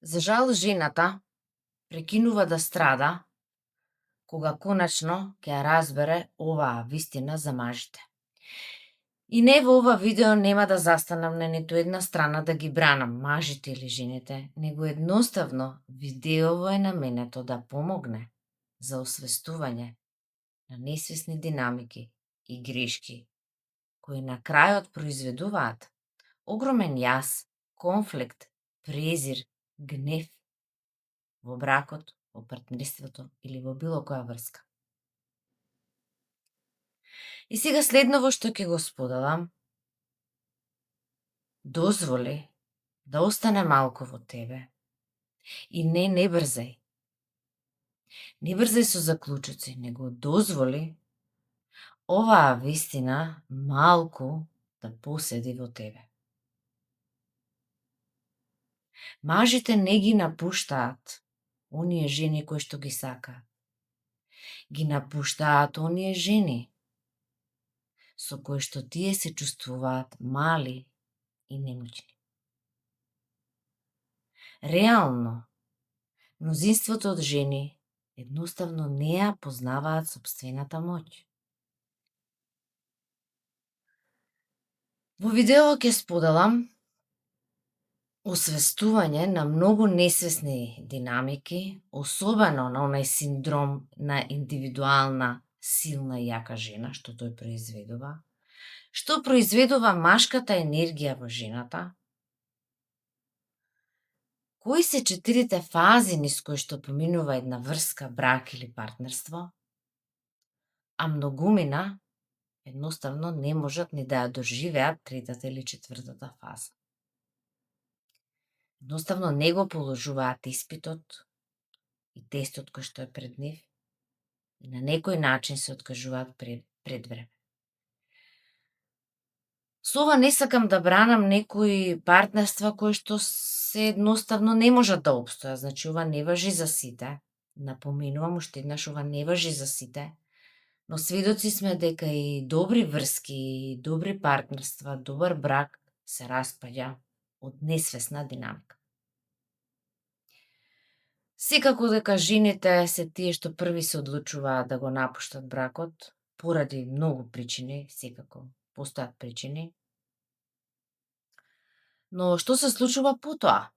За жал, жената прекинува да страда кога конечно ќе ја разбере оваа вистина за мажите. И не, во ова видео нема да застанам на ниту една страна да ги бранам мажите или жените, него едноставно видеово е наменето да помогне за освестување на несвесни динамики и грешки кои на крајот произведуваат огромен јас, конфликт, презир, гнев во бракот, во партнерството или во било која врска. И сега следново што ќе го споделам, дозволи да остане малку во тебе и не брзај. Не брзај со заклучоци, него дозволи оваа вистина малку да поседи во тебе. Мажите не ги напуштаат оние жени кои што ги сакаат. Ги напуштаат оние жени со кои што тие се чувствуваат мали и немоćни. Реално, мнозинството од жени едноставно не ја познаваат сопствената моќ. Во видео ќе споделам освестување на многу несвесни динамики, особено на онај синдром на индивидуална, силна и јака жена, што тој произведува, што произведува машката енергија во жената, кои се 4 фази низ кои што поминува една врска, брак или партнерство, а многумина едноставно не можат ни да ја доживеат 3-та или 4-та фаза. Едноставно не го положуваат испитот и тестот кој што е пред нив и на некој начин се откажуваат пред време. Со ова не сакам да бранам некои партнерства кои што се едноставно не можат да опстојат. Значи, ова не важи за сите. Напоменувам уште еднаш, ова не важи за сите. Но сведоци сме дека и добри врски, и добри партнерства, добар брак се распаѓа од несвесна динамика. Секако дека жените се тие што први се одлучуваат да го напуштат бракот, поради многу причини, секако постојат причини. Но што се случува потоа?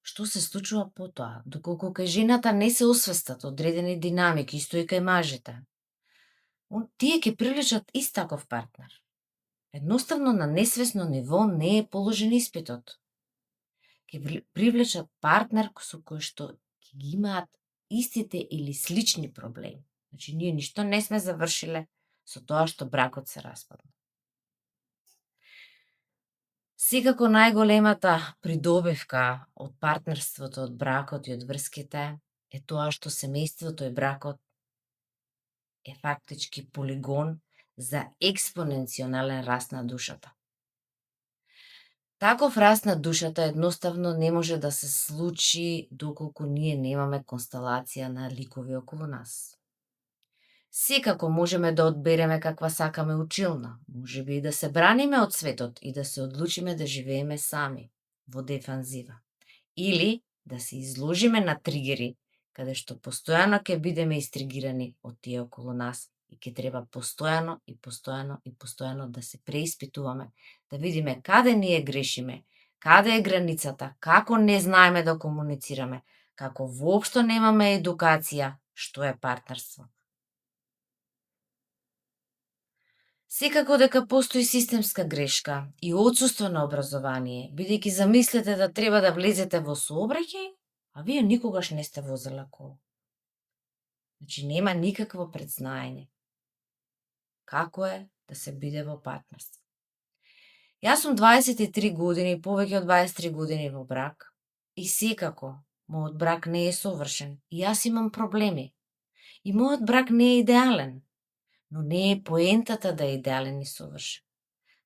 Што се случува потоа? Доколку кај жената не се освестат одредени динамики, исто и кај мажите, тие ќе привлечат ист таков партнер. Едноставно на несвесно ниво не е положен испитот. Ќе привлечат партнер со кој што ќе ги имаат истите или слични проблеми. Значи, ние ништо не сме завршиле со тоа што бракот се распадна. Секако најголемата придобивка од партнерството, од бракот и од врските е тоа што семејството и бракот е фактички полигон за експоненционален раст на душата. Таков раст на душата едноставно не може да се случи доколку ние немаме констелација на ликови околу нас. Секако можеме да одбереме каква сакаме училна, можеби и да се браниме од светот и да се одлучиме да живееме сами, во дефанзива. Или да се изложиме на тригери, каде што постојано ќе бидеме истригирани од тие околу нас и ќе треба постојано и постојано и постојано да се преиспитуваме, да видиме каде ние грешиме, каде е границата, како не знаеме да комуницираме, како воопшто немаме едукација што е партнерство. Секако дека постои системска грешка и отсуство на образование, бидејќи замислете да треба да влезете во сообраќај, а вие никогаш не сте возела кола. Значи, нема никакво предзнаење како е да се биде во партнерство. Јас сум 23 години, повеќе од 23 години во брак и секако мојот брак не е совршен и јас имам проблеми. И мојот брак не е идеален. Но не е поентата да е идеален и совршен.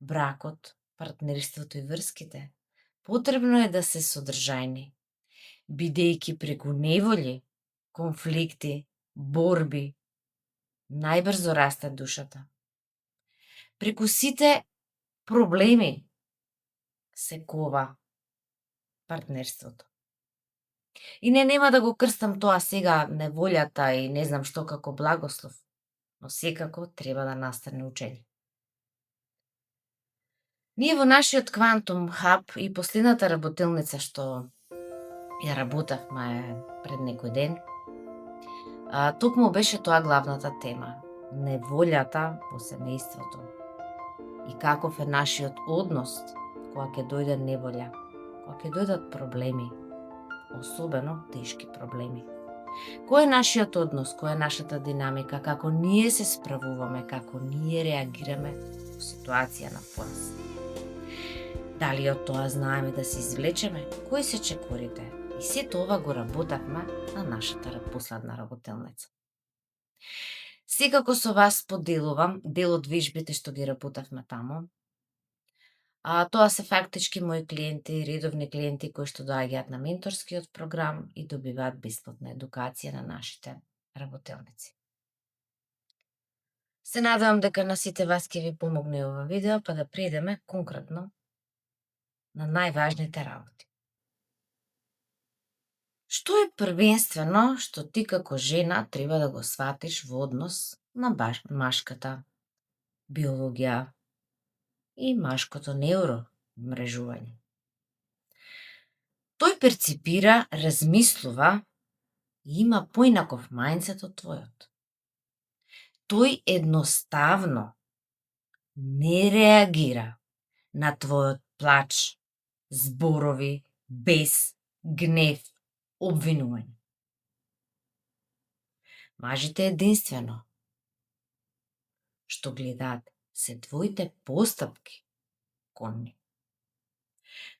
Бракот, партнерството и врските потребно е да се содржајни, бидејќи преку неволји, конфликти, борби, најбрзо расте душата. Преку сите проблеми се кова партнерството. И нема да го крстам тоа сега неволјата и не знам што како благослов, но секако треба да настане учење. Ние во нашиот Quantum Hub и последната работилница што ја работевме пред некој ден, токму беше тоа главната тема. Неволјата во семејството. И каков е нашиот однос кога ќе дојде неволја, кога ќе дојдат проблеми, особено тешки проблеми. Кој е нашиот однос, која е нашата динамика, како ние се справуваме, како ние реагираме во ситуација на пораз. Дали од тоа знаеме да се извлечеме, кои се чекорите? И се тоа го работавме на нашата последна работелница. Секако со вас поделувам дел од вежбите што ги работавме таму. Тоа се фактички мои клиенти, редовни клиенти кои што доаѓаат на менторскиот програм и добиваат бесплатна едукација на нашите работелници. Се надевам дека на сите вас ќе ви помогне ова видео, па да предеме конкретно на најважните работи. Што е првенствено што ти како жена треба да го сватиш во однос на машката биологија и машкото невромрежување? Тој перципира, размислува и има поинаков мајндсет од твојот. Тој едноставно не реагира на твојот плач, зборови, бес, гнев, обвинување. Мажите единствено што гледаат се твоите постапки кон нив.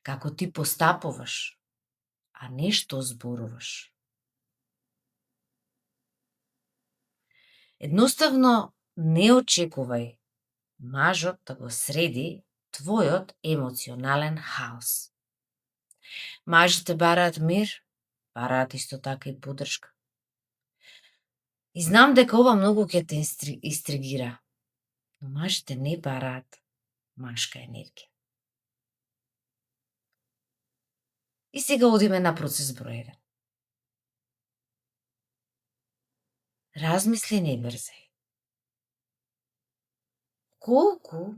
Како ти постапуваш, а не што зборуваш. Едноставно не очекувај мажот да го среди твојот емоционален хаос. Мажите бараат мир, бараат исто така и поддршка. И знам дека ова многу ќе те истригира, но мажите не бараат машка енергија. И сега одиме на процес број 1. Размисли, не брзај. Колку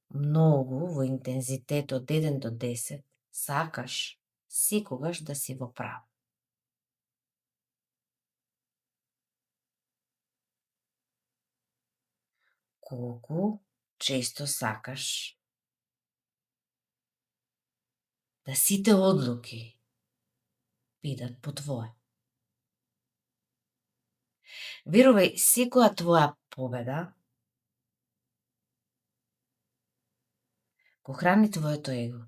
многу во интензитет од 1 до 10 сакаш секогаш да си во право? Колку често сакаш да сите одлуки бидат по твое? Верувај, секоја твоја победа го храни твоето его,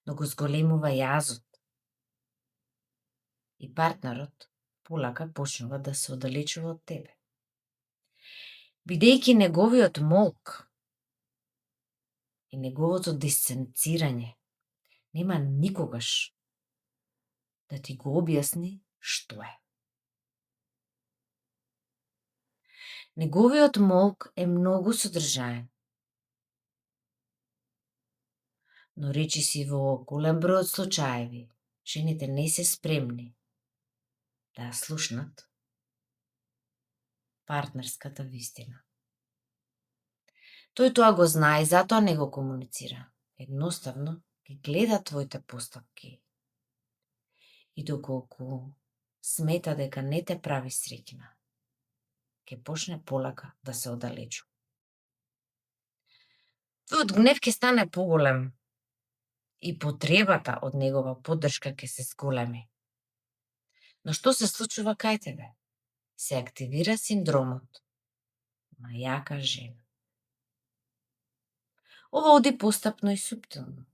но го зголемува јазот. И партнерот полака почнува да се оддалечува од тебе. Бидејќи неговиот молк и неговото дистанцирање нема никогаш да ти го објасни што е. Неговиот молк е многу содржаен, но речиси во голем број од случаеви, жените не се спремни да ја слушнат партнерската вистина. Тој тоа го знае и затоа не го комуницира. Едноставно ги гледа твоите постапки. И доколку смета дека не те прави среќна, ќе почне полака да се оддалечува. Твојот гнев ќе стане поголем и потребата од негова поддршка ќе се зголеми. Но што се случува кај тебе? Се активира синдромот на јака жена. Ова оди постапно и суптилно,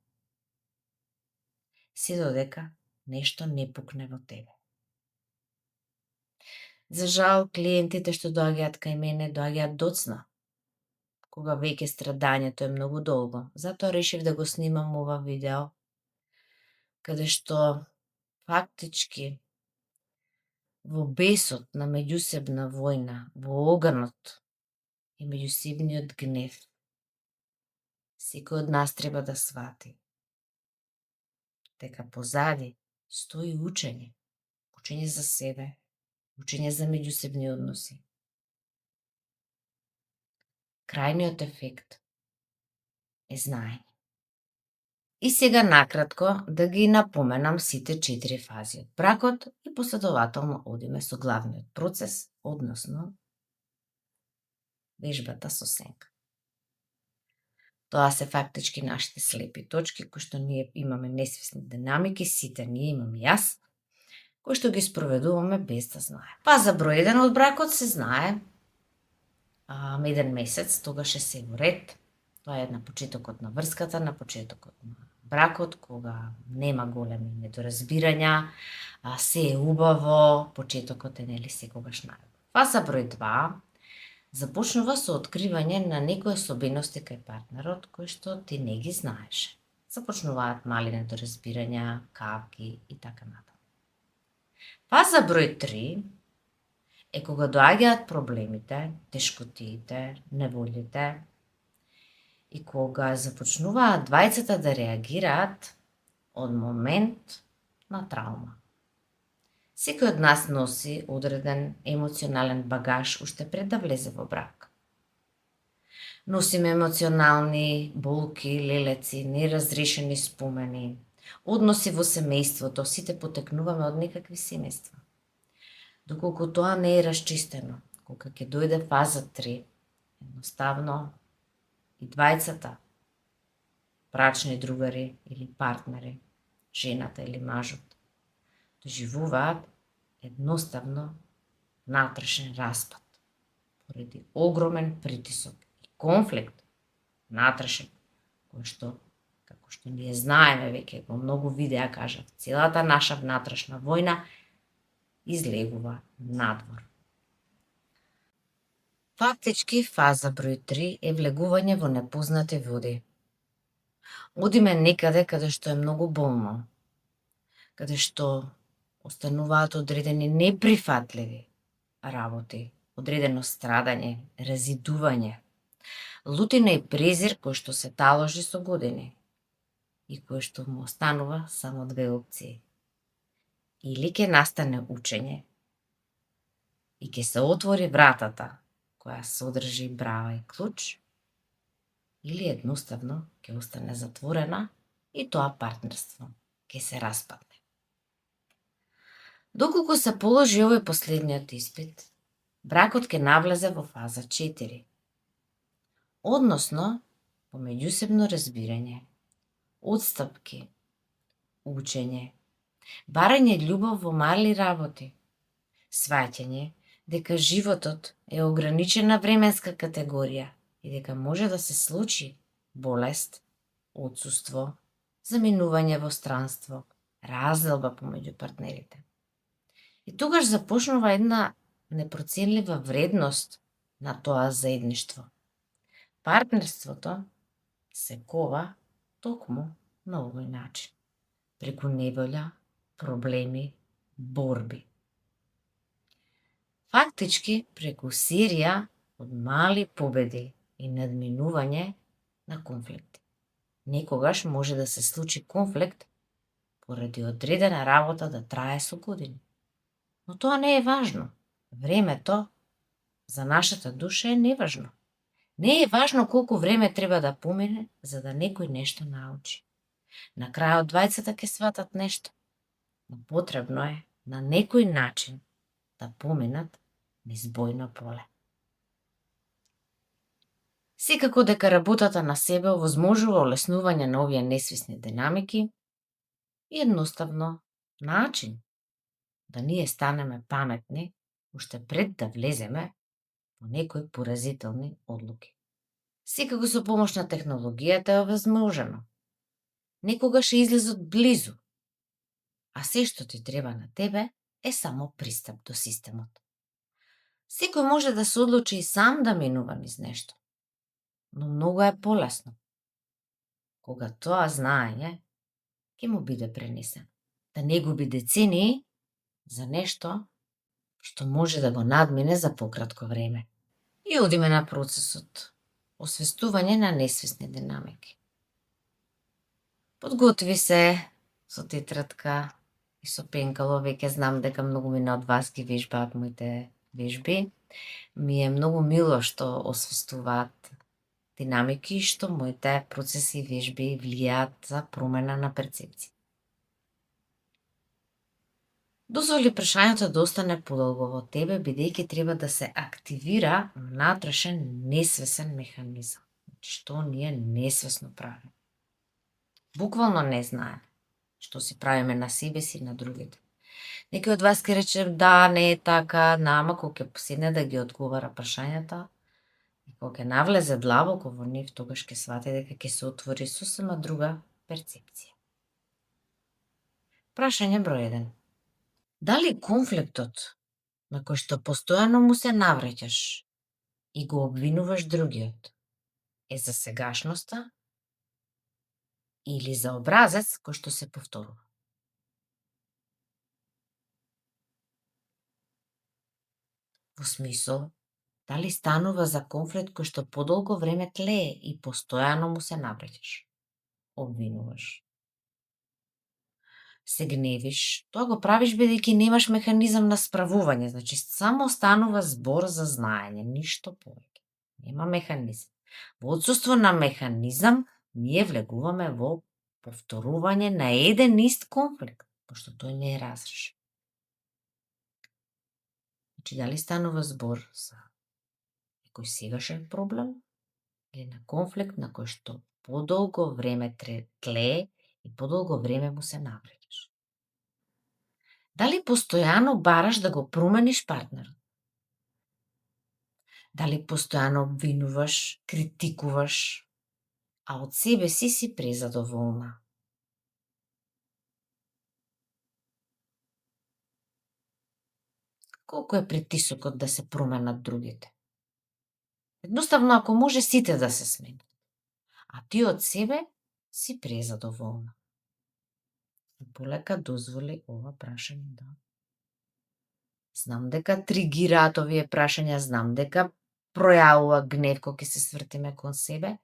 се додека нешто не пукне во тебе. За жал, клиентите што доаѓаат кај мене доаѓаат доцна, кога веќе страдањето е многу долго. Затоа решив да го снимам ова видео, каде што фактички во бесот на меѓусебна војна, во оганот и меѓусебниот гнев, Секој од нас треба да свати дека позади стои учење. Учење за себе, учење за меѓусебни односи. Крајниот ефект е знаење. И сега накратко да ги напоменам сите 4 фази од бракот и последователно одиме со главниот процес, односно вежбата со сенка. Тоа се фактички нашите слепи точки, кои што ние имаме несвесни динамики, сите ние имам и јас, кои што ги спроведуваме без да знае. Фаза број 1 од бракот се знае, 1 месец, тогаш е се во ред. Тоа е на почетокот на врската, на почетокот на бракот, кога нема големи недоразбирања, се е убаво, почетокот е нели секогаш најубав. Фаза број 2 започнува со откривање на некои особености кај партнерот кои што ти не ги знаеш. Започнуваат мали недоразбирања, кавги и така натаму. Фаза број 3 е кога доаѓаат проблемите, тешкотиите, неволите и кога започнуваат двајцата да реагираат од момент на траума. Секој од нас носи одреден емоционален багаж уште пред да влезе во брак. Носиме емоционални болки, лелеци, неразрешени спомени, односи во семејството, сите потекнуваме од некакви семејства. Доколку тоа не е расчистено, кога ќе дојде фаза 3, едноставно и двајцата, брачни другари или партнери, жената или мажот, доживуваат едноставно внатрешен распад, поради огромен притисок и конфликт внатрешен, кој што, како што ние знаеме веќе во многу видеа кажав, целата наша внатрешна војна излегува надвор. Фактички, фаза број 3 е влегување во непознати води. Одиме некаде каде што е многу болно, каде што остануваат одредени неприфатливи работи, одредено страдање, разидување, лутина и презир кој што се таложи со години и кој што му останува само 2 опции. Или ќе настане учење и ќе се отвори вратата која содржи брава и клуч, или едноставно ќе остане затворена и тоа партнерство ќе се распадне. Доколку се положи овој последниот испит, бракот ќе навлезе во фаза 4, односно во меѓусебно разбирање, отстапки, учење, барање љубов во мали работи, сваќање дека животот е ограничена временска категорија и дека може да се случи болест, отсуство, заминување во странство, разделба помеѓу партнерите. И тогаш започнува една непроценлива вредност на тоа заедништво. Партнерството се кова токму на овој начин, преку неволја, проблеми, борби. Фактички, преку серија од мали победи и надминување на конфликти. Некогаш може да се случи конфликт поради одредена работа да трае со години. Но тоа не е важно. Времето за нашата душа е неважно. Не е важно колку време треба да помине за да некој нешто научи. На крајот двајцата ќе сватат нешто, но потребно е на некој начин да поминат низ бојно поле. Секако дека работата на себе овозможува олеснување на овие несвесни динамики и едноставно начин да ние станеме паметни уште пред да влеземе во некои поразителни одлуки. Секако со помош на технологијата е овозможено. Некогаш е излезот близу, а се што ти треба на тебе е само пристап до системот. Секој може да се одлучи и сам да минува низ нешто, но многу е полесно кога тоа знаење ќе му биде пренесено. Да не губи децении за нешто што може да го надмине за пократко време. И одиме на процесот Освестување на несвесни динамики. Подготви се со тетрадка и со пенкало, веќе знам дека многумина од вас ги вежбаат моите вежби. Ми е многу мило што освестуваат динамики и што моите процеси и вежби влијаат за промена на перцепција. Дозволи прашањето да остане подолго во тебе, бидејќи треба да се активира внатрешен несвесен механизам. Што ние несвесно правиме. Буквално не знаеме што си правиме на себе си и на другите. Некој од вас ќе рече да, не е така, нама кога ќе поседне да ги одговара прашањата и кога ќе навлезе длабоко во нив, тогаш ќе свати дека ќе се отвори сосема друга перцепција. Прашање број 1. Дали конфликтот на кој што постојано му се навраќаш и го обвинуваш другиот е за сегашноста или за образец кој што се повторува? Во смисол, дали станува за конфликт кој што подолго време тлее и постојано му се навраќаш, обвинуваш, се гневиш, тоа го правиш бидејќи немаш механизам на справување, значи само станува збор за знаење, ништо повеќе. Нема механизам. Во отсуство на механизам, ние влегуваме во повторување на еден ист конфликт, пошто тој не е разрешен. Значи, дали станува збор за некој сегашен проблем или на конфликт на кој што подолго време тлее и подолго време му се навреќаш. Дали постојано бараш да го промениш партнерот? Дали постојано обвинуваш, критикуваш, а од себе си презадоволна? Колку е притисокот да се променат другите? Едноставно, ако може сите да се сменат, а ти од себе си презадоволна. Полека дозволи ова прашање да. Знам дека тригираат овие прашања, знам дека пројавува гнев кога ќе се свртиме кон себе,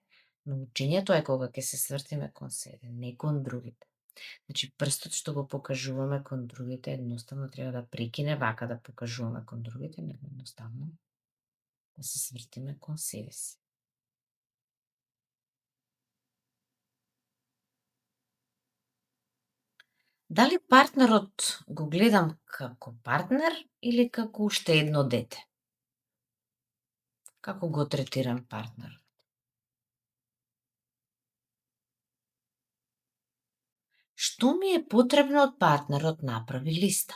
но учењето е кога ќе се свртиме кон себе, не кон другите. Значи, прстот што го покажуваме кон другите, едноставно треба да прекине вака да покажуваме кон другите, него едноставно да се свртиме кон себе си. Дали партнерот го гледам како партнер или како уште едно дете? Како го третирам партнер? Што ми е потребно од партнерот? Направи листа.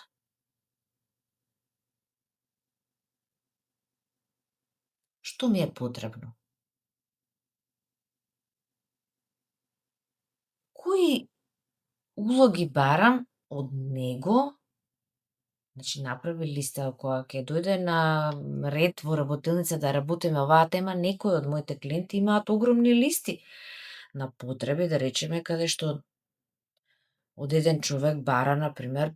Што ми е потребно? Кои улоги барам од него? Значи, направи листа, кога ќе дојде на ред во работилница да работиме оваа тема, некои од моите клиенти имаат огромни листи на потреби, да речеме, каде што од еден човек бара, например,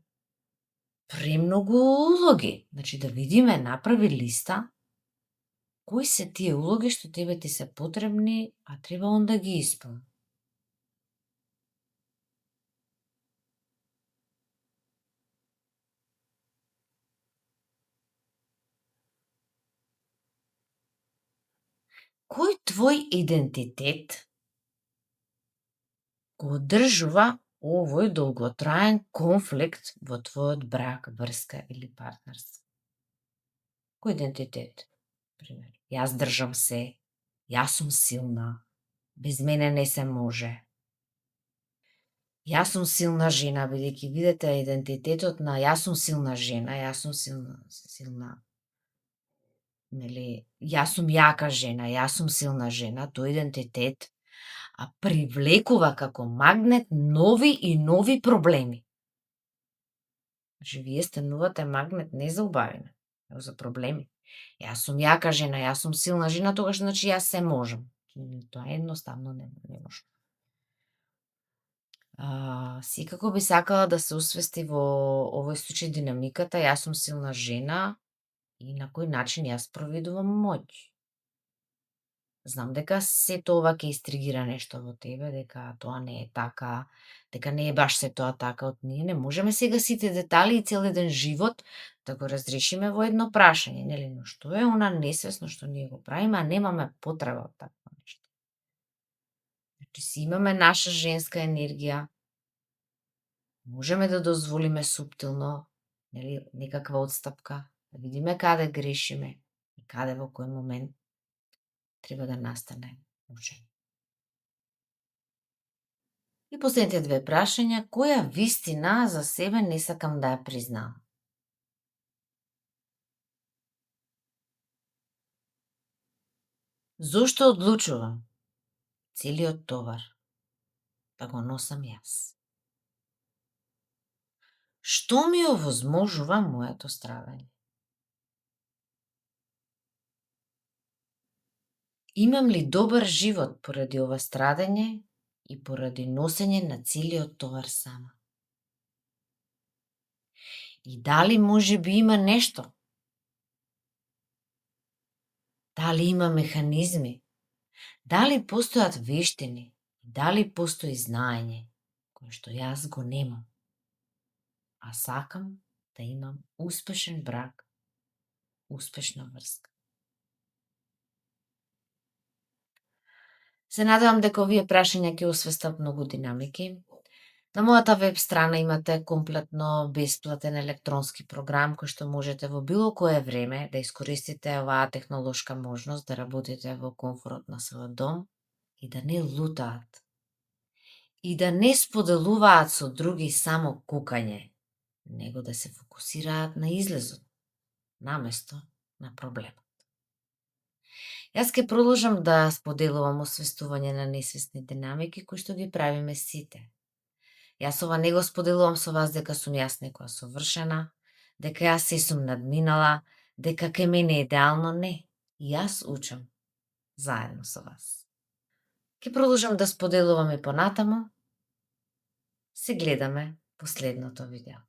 премногу улоги. Значи, да видиме, направи листа, кои се тие улоги што тебе ти се потребни, а треба он да ги исполни. Кој твој идентитет го одржува овој долготраен конфликт во твојот брак, врска или партнерство? Кој идентитет? Пример, јас држам се, јас сум силна, без мене не се може. Јас сум силна жена, бидејќи видете идентитетот на јас сум силна жена, јас сум силна, нели, јас сум јака жена, јас сум силна жена, тој идентитет привлекува како магнет нови и нови проблеми. Значи, вие станувате магнет не за убавина, него за проблеми. Јас сум јака жена, јас сум силна жена, тогаш значи јас се можам. Тоа едноставно не може. Секако би сакала да се освести во овој случај динамиката, јас сум силна жена и на кој начин јас проведувам моќ. знам дека сето ова ќе истригира нешто во тебе, дека тоа не е така, дека не е баш се тоа така. Од ние не можеме сега сите детали и цел еден живот да го разрешиме во едно прашање, нели? Но што е она несвесно што ние го правиме, а немаме потреба од такво нешто. Значи си имаме наша женска енергија, можеме да дозволиме суптилно, нели, некаква отстапка, да видиме каде грешиме и каде во кој момент треба да настане учење. И последните две прашања, која вистина за себе не сакам да ја признам? Зошто одлучувам целиот товар да го носам јас? Што ми овозможува моето страдање? Имам ли добар живот поради ова страдање и поради носење на целиот товар сама? И дали може би има нешто? Дали има механизми? Дали постојат вештини? Дали постои знаење кое што јас го немам? А сакам да имам успешен брак, успешна врска. Се надевам дека овие прашања ќе освестат многу динамики. На мојата веб страна имате комплетно бесплатен електронски програм кој што можете во било кое време да искористите оваа технолошка можност да работите во комфорот на својот дом и да не лутаат и да не споделуваат со други само кукање, него да се фокусираат на излезот, наместо на проблемот. Јас ќе продолжам да споделувам освестување на несвесни динамики кои што ги правиме сите. Јас ова не го споделувам со вас дека сум јас некоја совршена, дека јас се сум надминала, дека кај мене е идеално, не. Јас учам заедно со вас. Ќе продолжам да споделувам и понатаму. Се гледаме последното видео.